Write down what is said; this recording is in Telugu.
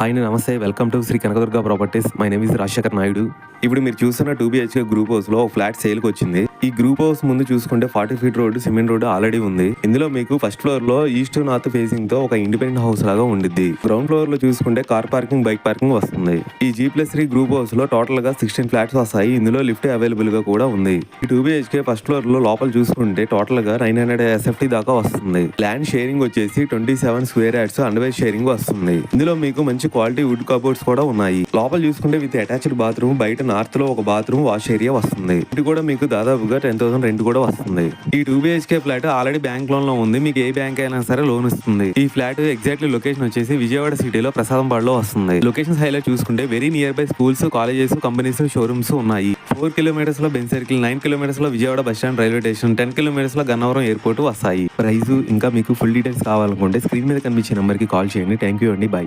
హాయ్ నమస్తే, welcome to Shri Kanakadurga properties. My name is Rajasekhar Naidu. ఇప్పుడు మీరు చూస్తున్న 2BHK గ్రూప్ హౌస్ లో ఒక ఫ్లాట్ సేల్కి వచ్చింది. ఈ గ్రూప్ హౌస్ ముందు చూసుకుంటే 40 feet road, cement road already ఉంది. ఇందులో మీకు ఫస్ట్ ఫ్లోర్ లో ఈస్ట్ నార్త్ ఫేసింగ్ తో ఒక ఇండిపెండెంట్ హౌస్ లాగా ఉండిద్ది. గ్రౌండ్ ఫ్లోర్ లో చూసుకుంటే కార్ పార్కింగ్, బైక్ పార్కింగ్ వస్తుంది. ఈ G+3 గ్రూప్ హౌస్ లో టోటల్ గా 16 ఫ్లాట్స్ వస్తాయి. ఇందులో లిఫ్ట్ అవైలబుల్ గా కూడా ఉంది. ఈ 2BHK ఫస్ట్ ఫ్లోర్ లో లోపల చూసుకుంటే టోటల్ గా 900 SFT దాకా వస్తుంది. ల్యాండ్ షేరింగ్ వచ్చేసి 27 స్క్వేర్ యార్డ్స్ అండర్వైజ్ షేరింగ్ వస్తుంది. ఇందులో మీకు మంచి క్వాలిటీ వుడ్ కబోర్డ్స్ కూడా ఉన్నాయి. లోపల చూసుకుంటే విత్ అటాచ్డ్ బాత్రూమ్, బయట నార్త్ లో ఒక బాత్రూమ్, వాష్ ఏరియా వస్తుంది. ఇది కూడా మీకు దాదాపుగా 10,000 రెంట్ కూడా వస్తుంది. ఈ 2BHK flat already bank loan లో ఉంది. మీకు ఏ బ్యాంక్ అయినా సరే లోన్ ఇస్తుంది. ఈ ఫ్లాట్ ఎగ్జాక్ట్లీ లొకేషన్ వచ్చేసి విజయవాడ సిటీలో ప్రసాదంపాడులో వస్తుంది. లొకేషన్స్ హైలైట్ చూసుకుంటే very near by schools, colleges, companies, showrooms ఉన్నాయి. 4 కిలోమీటర్స్ లో బెంజ్ సర్కిల్, 9 కిలోమీటర్స్ లో Vijayawada bus stand, railway station, 10 kilometres లో గన్నవరం ఎయిర్పోర్ట్ వస్తాయి. ప్రైస్ ఇంకా మీకు ఫుల్ డీటెయిల్స్ కావాలనుకుంటే స్క్రీన్ మీద కనిపించే నెంబర్ కి కాల్ చేయండి. థ్యాంక్ యూ అండి. బై.